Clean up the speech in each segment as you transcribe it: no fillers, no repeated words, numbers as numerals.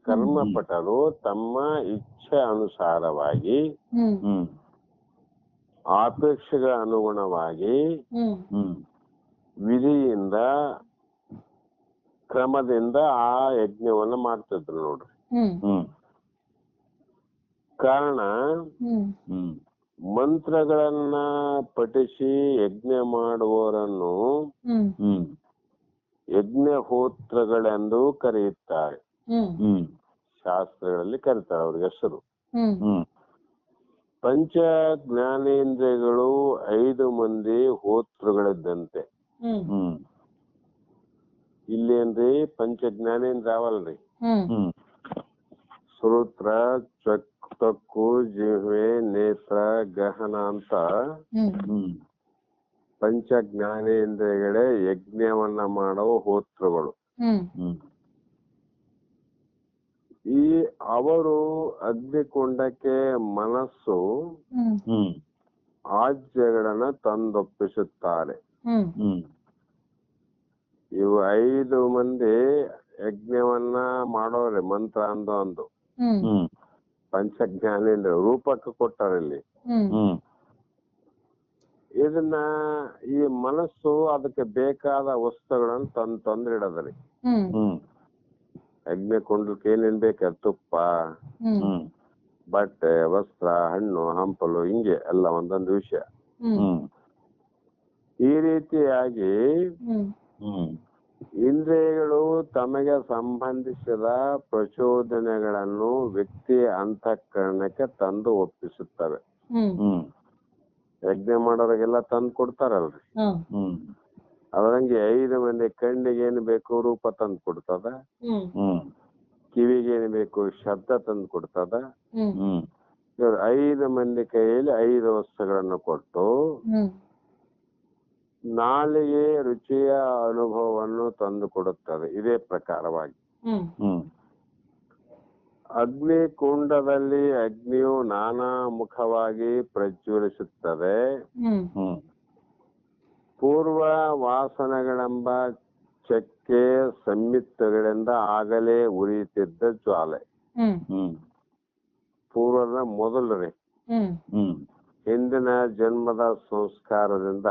ಕರ್ಮಪಟರು ತಮ್ಮ ಇಚ್ಛೆ ಅನುಸಾರವಾಗಿ ಆಪೇಕ್ಷೆಗಳ ಅನುಗುಣವಾಗಿ ವಿಧಿಯಿಂದ ಕ್ರಮದಿಂದ ಆ ಯಜ್ಞವನ್ನ ಮಾಡ್ತಿದ್ರು ನೋಡ್ರಿ. ಕಾರಣ ಮಂತ್ರಗಳನ್ನ ಪಠಿಸಿ ಯಜ್ಞ ಮಾಡುವವರನ್ನು ಯಜ್ಞಹೋತ್ರಗಳೆಂದು ಕರೆಯುತ್ತಾರೆ. ಶಾಸ್ತ್ರಗಳಲ್ಲಿ ಕರೀತಾರೆ ಅವ್ರಿಗೆ ಹೆಸರು. ಪಂಚ ಜ್ಞಾನೇಂದ್ರಿಯಗಳು 5 ಮಂದಿ ಹೋತೃಗಳಿದ್ದಂತೆ. ಇಲ್ಲೇನ್ರಿ ಪಂಚ ಜ್ಞಾನೇಂದ್ರ ಅವಲ್ರಿ, ಶ್ರೋತ್ರ, ತ್ವಕ್ಕು, ಜಿಹ್ವೆ, ನೇತ್ರ, ಗಹನ ಅಂತ ಪಂಚ ಜ್ಞಾನೇಂದ್ರಿಯಗಳೇ ಯಜ್ಞವನ್ನ ಮಾಡೋ ಹೋತೃಗಳು. ಈ ಅವರು ಅಗ್ನಿಕುಂಡಕ್ಕೆ ಮನಸ್ಸು ಆಜ್ಯಗಳನ್ನ ತಂದೊಪ್ಪಿಸುತ್ತಾರೆ. ಇವು 5 ಮಂದಿ ಯಜ್ಞವನ್ನ ಮಾಡೋರೆ ಮಂತ್ರ ಅಂದು ಪಂಚಜ್ಞಾನೇಂದ್ರ ರೂಪಕ್ಕೆ ಕೊಟ್ಟಾರ ಇಲ್ಲಿ. ಇದನ್ನ ಈ ಮನಸ್ಸು ಅದಕ್ಕೆ ಬೇಕಾದ ವಸ್ತುಗಳನ್ನ ತಂದಿಡದ್ರಿ. ಯಜ್ಞ ಕುಂಡಕ್ಕೆ ಏನೇನ್ ಬೇಕ, ತುಪ್ಪ, ಬಟ್ಟೆ, ವಸ್ತ್ರ, ಹಣ್ಣು, ಹಂಪಲು, ಹಿಂಗೆ ಎಲ್ಲ ಒಂದೊಂದು ವಿಷಯ. ಈ ರೀತಿಯಾಗಿ ಇಂದ್ರಿಯಗಳು ತಮಗೆ ಸಂಬಂಧಿಸಿದ ಪ್ರಚೋದನೆಗಳನ್ನು ವ್ಯಕ್ತಿಯ ಅಂತಃಕರಣಕ್ಕೆ ತಂದು ಒಪ್ಪಿಸುತ್ತವೆ. ಯಜ್ಞ ಮಾಡೋರಿಗೆಲ್ಲ ತಂದು ಕೊಡ್ತಾರಲ್ರಿ. ಅದರಂಗೆ 5 ಮಂದಿ ಕಣ್ಣಿಗೆ ಏನ್ ಬೇಕು ರೂಪ ತಂದು ಕೊಡ್ತದ, ಕಿವಿಗೆ ಏನ್ ಬೇಕು ಶಬ್ದ ತಂದು ಕೊಡ್ತದ. ಇವ್ರು 5 ಮಂದಿ ಕೈಯಲ್ಲಿ 5 ವಸ್ತುಗಳನ್ನು ಕೊಟ್ಟು ನಾಲಿಗೆ ರುಚಿಯ ಅನುಭವವನ್ನು ತಂದು ಕೊಡುತ್ತದೆ. ಇದೇ ಪ್ರಕಾರವಾಗಿ ಅಗ್ನಿ ಕುಂಡದಲ್ಲಿ ಅಗ್ನಿಯು ನಾನಾ ಮುಖವಾಗಿ ಪ್ರಜ್ವಲಿಸುತ್ತದೆ. ಪೂರ್ವ ವಾಸನೆಗಳೆಂಬ ಚಕ್ಕೆ ಸಂಯುಕ್ತಗಳಿಂದ ಆಗಲೇ ಉರಿಯುತ್ತಿದ್ದ ಜ್ವಾಲೆ. ಪೂರ್ವದ ಮೊದಲನೇ ಹಿಂದಿನ ಜನ್ಮದ ಸಂಸ್ಕಾರದಿಂದ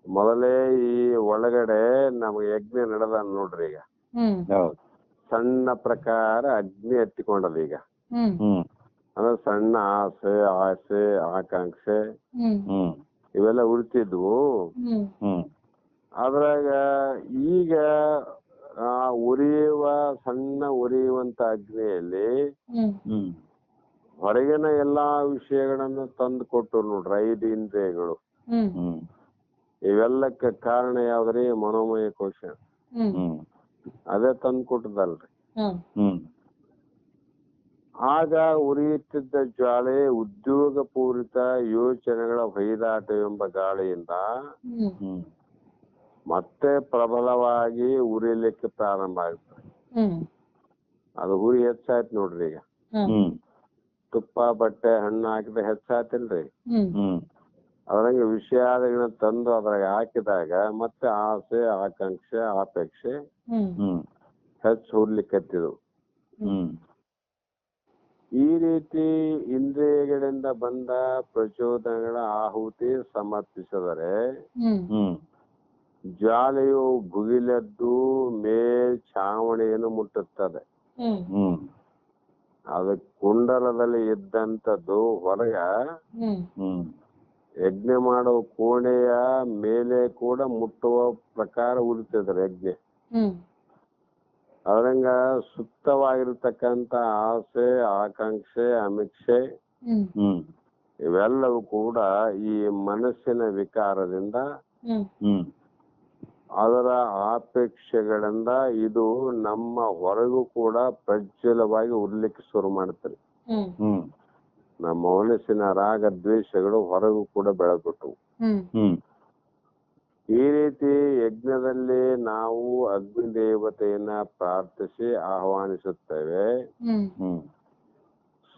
ಮೊದಲೇ ಈ ಒಳಗಡೆ ನಮ್ಗೆ ಯಜ್ಞ ನಡೆದ ನೋಡ್ರಿ. ಈಗ ಸಣ್ಣ ಪ್ರಕಾರ ಅಗ್ನಿ ಹತ್ತಿಕೊಂಡದ. ಈಗ ಅಂದ್ರೆ ಸಣ್ಣ ಆಸೆ ಆಕಾಂಕ್ಷೆ ಇವೆಲ್ಲ ಉಳಿತಿದ್ವು. ಅದ್ರಾಗ ಈಗ ಆ ಸಣ್ಣ ಉರಿಯುವಂತ ಅಗ್ನಿಯಲ್ಲಿ ಹೊರಗಿನ ಎಲ್ಲಾ ವಿಷಯಗಳನ್ನ ತಂದು ಕೊಟ್ಟು ನೋಡ್ರಿ 5 ಇಂದ್ರಿಯಗಳು. ಇವೆಲ್ಲಕ್ಕ ಕಾರಣ ಯಾವ್ದ್ರಿ? ಮನೋಮಯ ಕೋಶ. ಅದೇ ತಂದು ಕೊಟ್ಟದಲ್ರಿ. ಆಗ ಉರಿಯುತ್ತಿದ್ದ ಜ್ವಾಲೆ ಉದ್ಯೋಗ ಪೂರಿತ ಯೋಚನೆಗಳ ಹೊಯ್ದಾಟ ಎಂಬ ಗಾಳಿಯಿಂದ ಮತ್ತೆ ಪ್ರಬಲವಾಗಿ ಉರಿಲಿಕ್ಕೆ ಪ್ರಾರಂಭ ಆಗ್ತದೆ. ಅದು ಉರಿ ಹೆಚ್ಚಾಯ್ತು ನೋಡ್ರಿ. ಈಗ ತುಪ್ಪ, ಬಟ್ಟೆ, ಹಣ್ಣು ಹಾಕಿದ್ರೆ ಹೆಚ್ಚಾತಿಲ್ರಿ. ಅದ್ರಂಗೆ ವಿಷಯಾದಿಗಳನ್ನ ತಂದು ಅದ್ರಾಗ ಹಾಕಿದಾಗ ಮತ್ತೆ ಆಸೆ ಆಕಾಂಕ್ಷೆ ಅಪೇಕ್ಷೆ ಹೆಚ್ಚು ಹುರ್ಲಿಕ್ಕತ್ತಿದ್ವು. ಈ ರೀತಿ ಇಂದ್ರಿಯಗಳಿಂದ ಬಂದ ಪ್ರಚೋದನೆಗಳ ಆಹುತಿ ಸಮರ್ಪಿಸಿದರೆ ಜ್ವಾಲೆಯು ಭುಗಿಲೆದ್ದು ಛಾವಣಿಯನ್ನು ಮುಟ್ಟುತ್ತದೆ. ಅದು ಕುಂಡಲದಲ್ಲಿ ಇದ್ದಂಥದ್ದು ಹೊರಗ ಯಜ್ಞ ಮಾಡೋ ಕೋಣೆಯ ಮೇಲೆ ಕೂಡ ಮುಟ್ಟುವ ಪ್ರಕಾರ ಉರಿತಿದ್ರೆ ಯಜ್ಞ. ಅದ್ರಂಗ ಸುಪ್ತವಾಗಿರ್ತಕ್ಕಂತ ಆಸೆ ಆಕಾಂಕ್ಷೆ ಅಮಿಕ್ಷೆ ಇವೆಲ್ಲವೂ ಕೂಡ ಈ ಮನಸ್ಸಿನ ವಿಕಾರದಿಂದ ಅದರ ಆಪೇಕ್ಷೆಗಳಿಂದ ಇದು ನಮ್ಮ ಹೊರಗೂ ಕೂಡ ಪ್ರಜ್ವಲವಾಗಿ ಉರ್ಲಿಕ್ಕೆ ಶುರು ಮಾಡ್ತಾರೆ. ನಮ್ಮ ಮನಸ್ಸಿನ ರಾಗ ದ್ವೇಷಗಳು ಹೊರಗೂ ಕೂಡ ಬೆಳೆದ್ಬಿಟ್ಟವು. ಈ ರೀತಿ ಯಜ್ಞದಲ್ಲಿ ನಾವು ಅಗ್ನಿ ದೇವತೆಯನ್ನ ಪ್ರಾರ್ಥಿಸಿ ಆಹ್ವಾನಿಸುತ್ತೇವೆ.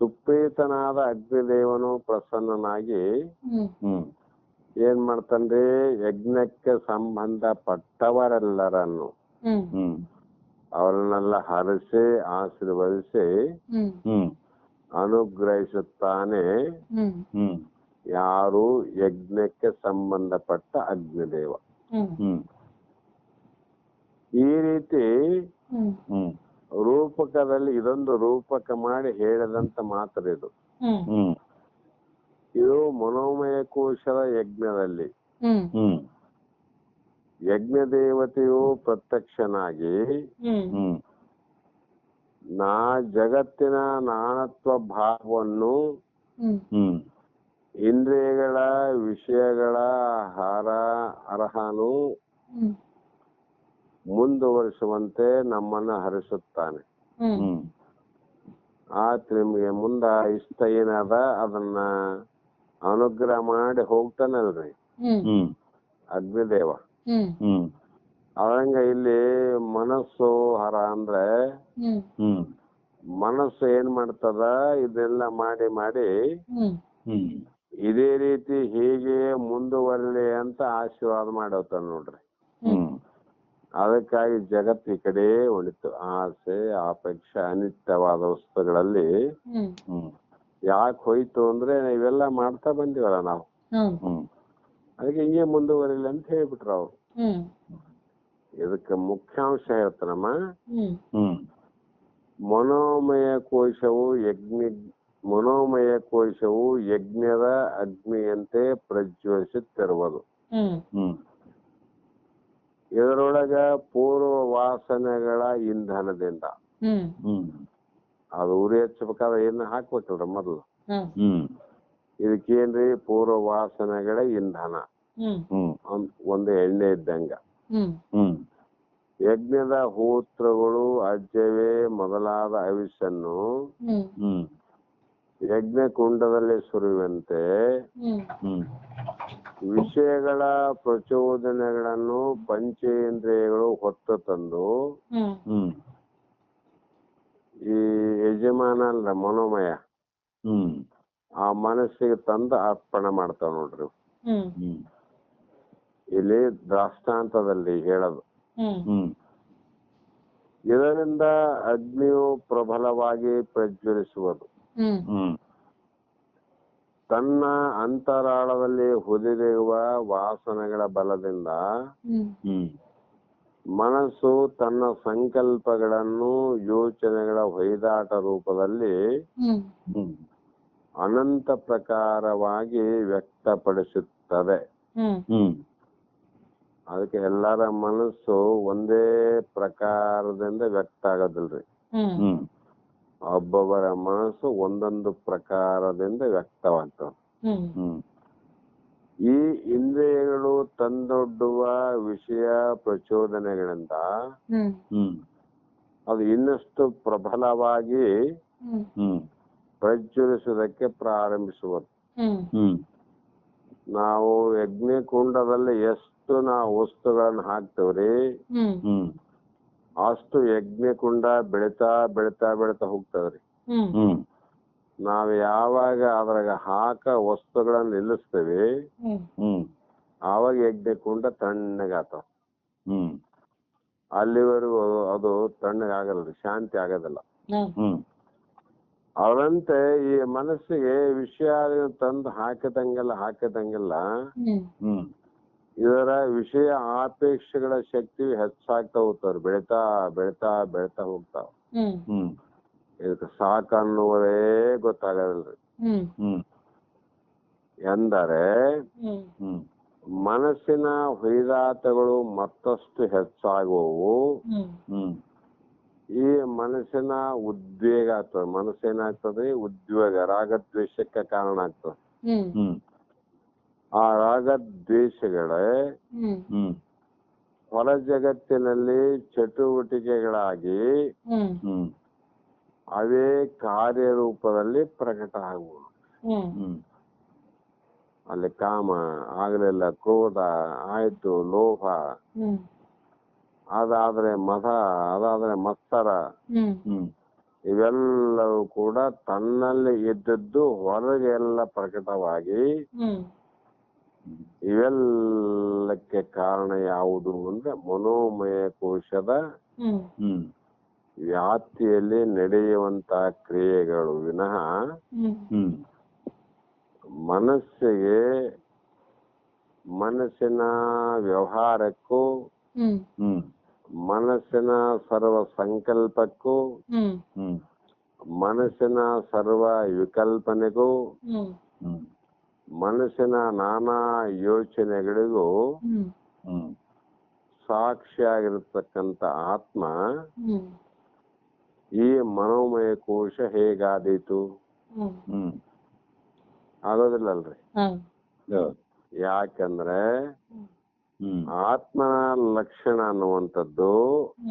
ಸುಪ್ರೀತನಾದ ಅಗ್ನಿದೇವನು ಪ್ರಸನ್ನನಾಗಿ ಏನ್ ಮಾಡ್ತಾನ್ರಿ? ಯಜ್ಞಕ್ಕೆ ಸಂಬಂಧಪಟ್ಟವರೆಲ್ಲರನ್ನು ಅವರನ್ನೆಲ್ಲ ಹರಸಿ ಆಶೀರ್ವದಿಸಿ ಅನುಗ್ರಹಿಸುತ್ತಾನೆ. ಯಾರು? ಯಜ್ಞಕ್ಕೆ ಸಂಬಂಧಪಟ್ಟ ಅಗ್ನಿದೇವ. ಈ ರೀತಿ ರೂಪಕದಲ್ಲಿ ಇದೊಂದು ರೂಪಕ ಮಾಡಿ ಹೇಳಿದಂತ ಮಾತ್ರ ಇದು. ಇದು ಮನೋಮಯ ಕೋಶದ ಯಜ್ಞದಲ್ಲಿ ಯಜ್ಞ ದೇವತೆಯು ಪ್ರತ್ಯಕ್ಷನಾಗಿ ಜಗತ್ತಿನ ನಾಣತ್ವ ಭಾವವನ್ನು ಇಂದ್ರಿಯಗಳ ವಿಷಯಗಳ ಅರ್ಹನು ಮುಂದುವರಿಸುವಂತೆ ನಮ್ಮನ್ನ ಹರಿಸುತ್ತಾನೆ. ಆತ ನಿಮ್ಗೆ ಮುಂದ ಇಷ್ಟ ಏನದ ಅದನ್ನ ಅನುಗ್ರಹ ಮಾಡಿ ಹೋಗ್ತಾನಲ್ರಿ ಅಗ್ನಿದೇವ. ಅದಂಗ ಇಲ್ಲಿ ಮನಸ್ಸು ಹರ ಅಂದ್ರೆ ಮನಸ್ಸು ಏನ್ ಮಾಡ್ತದ? ಇದೆಲ್ಲ ಮಾಡಿ ಮಾಡಿ ಇದೇ ರೀತಿ ಹೀಗೆ ಮುಂದುವರಲಿ ಅಂತ ಆಶೀರ್ವಾದ ಮಾಡವತ್ತಾನ ನೋಡ್ರಿ. ಅದಕ್ಕಾಗಿ ಜಗತ್ತು ಈ ಕಡೆ ಉಳಿತು. ಆಸೆ ಅಪೇಕ್ಷೆ ಅನಿತ್ಯವಾದ ವಸ್ತುಗಳಲ್ಲಿ ಯಾಕೆ ಹೋಯ್ತು ಅಂದ್ರೆ ಇವೆಲ್ಲ ಮಾಡ್ತಾ ಬಂದಿವಲ್ಲ ನಾವು. ಅದಕ್ಕೆ ಹಿಂಗೆ ಮುಂದುವರಿಲಿ ಅಂತ ಹೇಳ್ಬಿಟ್ರು ಅವ್ರು. ಇದಕ್ಕೆ ಮುಖ್ಯಾಂಶ ಹೇಳ್ತಾನಮ್ಮ. ಮನೋಮಯ ಕೋಶವು ಯಜ್ಞದ ಅಗ್ನಿಯಂತೆ ಪ್ರಜ್ವಲಿಸುತ್ತಿರುವುದು. ಇದರೊಳಗ ಪೂರ್ವ ವಾಸನೆಗಳ ಇಂಧನದಿಂದ ಅದು ಉರಿ ಹಚ್ಚಬೇಕಾದ್ರೆ ಏನ ಹಾಕ್ಬೇಕಲ್ರ ಮೊದಲು. ಇದಕ್ಕೇನ್ರಿ? ಪೂರ್ವ ವಾಸನೆಗಳ ಇಂಧನ, ಒಂದು ಎಣ್ಣೆ ಇದ್ದಂಗ. ಯಜ್ಞದ ಹೋತ್ರಗಳು ಅಜ್ಜವೇ ಮೊದಲಾದ ಅವಿಷನ್ನು ಯಜ್ಞ ಕುಂಡದಲ್ಲಿ ಸುರಿಯುವಂತೆ ವಿಷಯಗಳ ಪ್ರಚೋದನೆಗಳನ್ನು ಪಂಚೇಂದ್ರಿಯಗಳು ಹೊತ್ತು ತಂದು ಈ ಯಜಮಾನ ಅಲ್ಲ ಮನೋಮಯ ಆ ಮನಸ್ಸಿಗೆ ತಂದು ಅರ್ಪಣೆ ಮಾಡ್ತಾವ ನೋಡ್ರಿ. ಇಲ್ಲಿ ದಾಷ್ಟಾಂತದಲ್ಲಿ ಹೇಳೋದು. ಇದರಿಂದ ಅಗ್ನಿಯು ಪ್ರಬಲವಾಗಿ ಪ್ರಜ್ವಲಿಸುವುದು. ತನ್ನ ಅಂತರಾಳದಲ್ಲಿ ಹುದುಗಿರುವ ವಾಸನೆಗಳ ಬಲದಿಂದ ಮನಸ್ಸು ತನ್ನ ಸಂಕಲ್ಪಗಳನ್ನು ಯೋಚನೆಗಳ ಹೊಯ್ದಾಟ ರೂಪದಲ್ಲಿ ಅನಂತ ಪ್ರಕಾರವಾಗಿ ವ್ಯಕ್ತಪಡಿಸುತ್ತದೆ. ಅದಕ್ಕೆ ಎಲ್ಲರ ಮನಸ್ಸು ಒಂದೇ ಪ್ರಕಾರದಿಂದ ವ್ಯಕ್ತ ಆಗೋದಿಲ್ರಿ. ಒಬ್ಬೊಬ್ಬರ ಮನಸ್ಸು ಒಂದೊಂದು ಪ್ರಕಾರದಿಂದ ವ್ಯಕ್ತವಾಗ್ತವೆ. ಈ ಇಂದ್ರಿಯಗಳು ತಂದೊಡ್ಡುವ ವಿಷಯ ಪ್ರಚೋದನೆಗಳಿಂದ ಅದು ಇನ್ನಷ್ಟು ಪ್ರಬಲವಾಗಿ ಪ್ರಜ್ವಲಿಸುವುದಕ್ಕೆ ಪ್ರಾರಂಭಿಸುವುದು. ನಾವು ಯಜ್ಞಕುಂಡದಲ್ಲಿ ಎಷ್ಟು ನಾವು ವಸ್ತುಗಳನ್ನ ಹಾಕ್ತೇವ್ರಿ, ಅಷ್ಟು ಯಜ್ಞಕುಂಡ ಬೆಳಿತಾ ಬೆಳಿತಾ ಬೆಳಿತಾ ಹೋಗ್ತದ್ರಿ. ನಾವ್ ಯಾವಾಗ ಅದ್ರಾಗ ಹಾಕ ವಸ್ತುಗಳನ್ನ ನಿಲ್ಲಿಸ್ತೇವಿ ಆವಾಗ ಯಜ್ಞಕುಂಡ ತಣ್ಣಗಾತಾವ. ಅಲ್ಲಿವರೆಗೂ ಅದು ತಣ್ಣಗಾಗಲ್ರಿ, ಶಾಂತಿ ಆಗೋದಿಲ್ಲ. ಅವರಂತೆ ಈ ಮನಸ್ಸಿಗೆ ವಿಷಯ ತಂದು ಹಾಕಿದಂಗೆಲ್ಲ ಇದರ ವಿಷಯ ಆಪೇಕ್ಷೆಗಳ ಶಕ್ತಿ ಹೆಚ್ಚಾಗ್ತಾ ಹೋಗ್ತಾವ್ರಿ. ಬೆಳಿತಾ ಬೆಳಿತಾ ಬೆಳಿತಾ ಹೋಗ್ತಾವ. ಇದಕ್ಕೆ ಸಾಕನ್ನುವುದೇ ಗೊತ್ತಾಗಲ್ರಿ. ಎಂದರೆ ಮನಸ್ಸಿನ ಹೊಯ್ದಾಟಗಳು ಮತ್ತಷ್ಟು ಹೆಚ್ಚಾಗುವವು. ಈ ಮನಸ್ಸಿನ ಉದ್ವೇಗ ಆಗ್ತದೆ. ಮನಸ್ಸೇನಾಗ್ತದೆ? ಉದ್ವೇಗ, ರಾಗದ್ವೇಷಕ್ಕೆ ಕಾರಣ ಆಗ್ತದೆ. ಆ ರಾಗದ್ವೇಷಗಳೇ ಹೊರ ಜಗತ್ತಿನಲ್ಲಿ ಚಟುವಟಿಕೆಗಳಾಗಿ ಅವೇ ಕಾರ್ಯರೂಪದಲ್ಲಿ ಪ್ರಕಟ ಆಗುವುದು. ಅಲ್ಲಿ ಕಾಮ ಆಗ್ಲಿಲ್ಲ, ಕ್ರೋಧ ಆಯ್ತು, ಲೋಭ, ಅದಾದ್ರೆ ಮದ, ಅದಾದ್ರೆ ಮತ್ಸರ, ಇವೆಲ್ಲವೂ ಕೂಡ ತನ್ನಲ್ಲಿ ಇದ್ದದ್ದು ಹೊರಗೆ ಎಲ್ಲ ಪ್ರಕಟವಾಗಿ ಇವೆಲ್ಲಕ್ಕೆ ಕಾರಣ ಯಾವುದು ಅಂದ್ರೆ ಮನೋಮಯ ಕೋಶದ ವ್ಯಾಪ್ತಿಯಲ್ಲಿ ನಡೆಯುವಂತ ಕ್ರಿಯೆಗಳು ವಿನಃ ಮನಸ್ಸಿಗೆ ಮನಸ್ಸಿನ ವ್ಯವಹಾರಕ್ಕೂ ಮನಸ್ಸಿನ ಸರ್ವ ಸಂಕಲ್ಪಕ್ಕೂ ಮನಸ್ಸಿನ ಸರ್ವ ವಿಕಲ್ಪನೆಗೂ ಮನಸ್ಸಿನ ನಾನಾ ಯೋಚನೆಗಳಿಗೂ ಸಾಕ್ಷಿಯಾಗಿರತಕ್ಕಂತ ಆತ್ಮ ಈ ಮನೋಮಯ ಕೋಶ ಹೇಗಾದೀತು? ಆಗೋದಿಲ್ಲಲ್ರಿ. ಯಾಕಂದ್ರೆ ಆತ್ಮನ ಲಕ್ಷಣ ಅನ್ನುವಂಥದ್ದು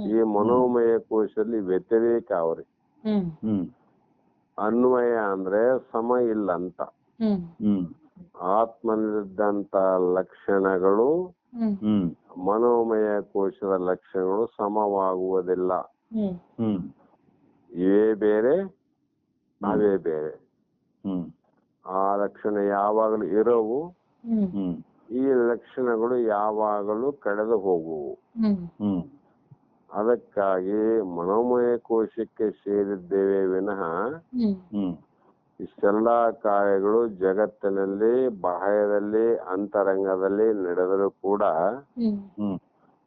ಈ ಮನೋಮಯ ಕೋಶದಲ್ಲಿ ವ್ಯತಿರೇಕ ಅವ್ರಿ. ಅನ್ವಯ ಅಂದ್ರೆ ಸಮ ಇಲ್ಲ ಅಂತ. ಆತ್ಮನಿದ್ದಂತ ಲಕ್ಷಣಗಳು ಮನೋಮಯ ಕೋಶದ ಲಕ್ಷಣಗಳು ಸಮವಾಗುವುದಿಲ್ಲ. ಇವೇ ಬೇರೆ ಅವೇ ಬೇರೆ. ಆ ಲಕ್ಷಣ ಯಾವಾಗಲೂ ಇರೋವು, ಈ ಲಕ್ಷಣಗಳು ಯಾವಾಗಲೂ ಕಳೆದು ಹೋಗುವು. ಅದಕ್ಕಾಗಿ ಮನೋಮಯ ಕೋಶಕ್ಕೆ ಸೇರಿದ್ದೇವೆ ವಿನಃ ಇಷ್ಟೆಲ್ಲಾ ಕಾರ್ಯಗಳು ಜಗತ್ತಿನಲ್ಲಿ ಬಾಹ್ಯದಲ್ಲಿ ಅಂತರಂಗದಲ್ಲಿ ನಡೆದರೂ ಕೂಡ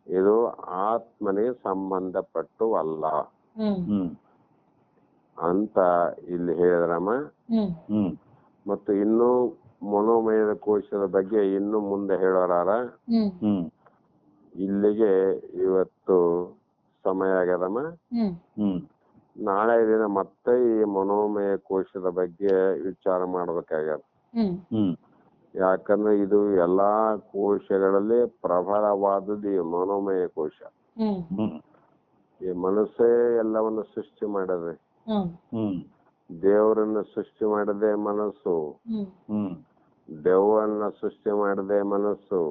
ಇದು ಆತ್ಮನಿಗೆ ಸಂಬಂಧಪಟ್ಟು ಅಲ್ಲ ಅಂತ ಇಲ್ಲಿ ಹೇಳಿದ್ರಮ್ಮ. ಮತ್ತು ಇನ್ನು ಮನೋಮಯದ ಕೋಶದ ಬಗ್ಗೆ ಇನ್ನು ಮುಂದೆ ಹೇಳೋರಾರ. ಇಲ್ಲಿಗೆ ಇವತ್ತು ಸಮಯ ಆಗ್ಯದಮ್ಮ. ನಾಳೆ ದಿನ ಮತ್ತೆ ಈ ಮನೋಮಯ ಕೋಶದ ಬಗ್ಗೆ ವಿಚಾರ ಮಾಡ್ಬೇಕಾಗ್ಯದ. ಯಾಕಂದ್ರೆ ಇದು ಎಲ್ಲಾ ಕೋಶಗಳಲ್ಲಿ ಪ್ರಬಲವಾದದ್ದು ಈ ಮನೋಮಯ ಕೋಶ. ಈ ಮನಸ್ಸೇ ಎಲ್ಲವನ್ನ ಸೃಷ್ಟಿ ಮಾಡದೆ, ದೇವರನ್ನ ಸೃಷ್ಟಿ ಮಾಡದೆ ಮನಸ್ಸು, ದೆವ್ವನ್ನ ಸೃಷ್ಟಿ ಮಾಡದೆ ಮನಸ್ಸು,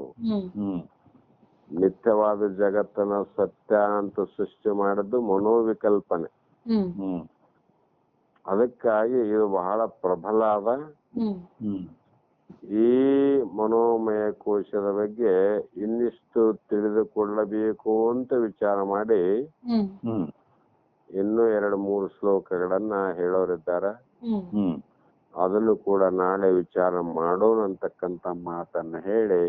ನಿತ್ಯವಾದ ಜಗತ್ತನ್ನ ಸತ್ಯ ಅಂತ ಸೃಷ್ಟಿ ಮಾಡಿದ್ದು ಮನೋವಿಕಲ್ಪನೆ. ಅದಕ್ಕಾಗಿ ಇದು ಬಹಳ ಪ್ರಬಲ ಅದ. ಈ ಮನೋಮಯ ಕೋಶದ ಬಗ್ಗೆ ಇನ್ನಿಷ್ಟು ತಿಳಿದುಕೊಳ್ಳಬೇಕು ಅಂತ ವಿಚಾರ ಮಾಡಿ ಇನ್ನೂ 2-3 ಶ್ಲೋಕಗಳನ್ನ ಹೇಳೋರಿದ್ದಾರೆ. ಅದನ್ನು ಕೂಡ ನಾಳೆ ವಿಚಾರ ಮಾಡೋಣ ಅಂತಕ್ಕಂತ ಮಾತನ್ನ ಹೇಳಿ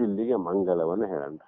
ಇಲ್ಲಿಗೆ ಮಂಗಲವನ್ನು ಹೇಳೋಣ.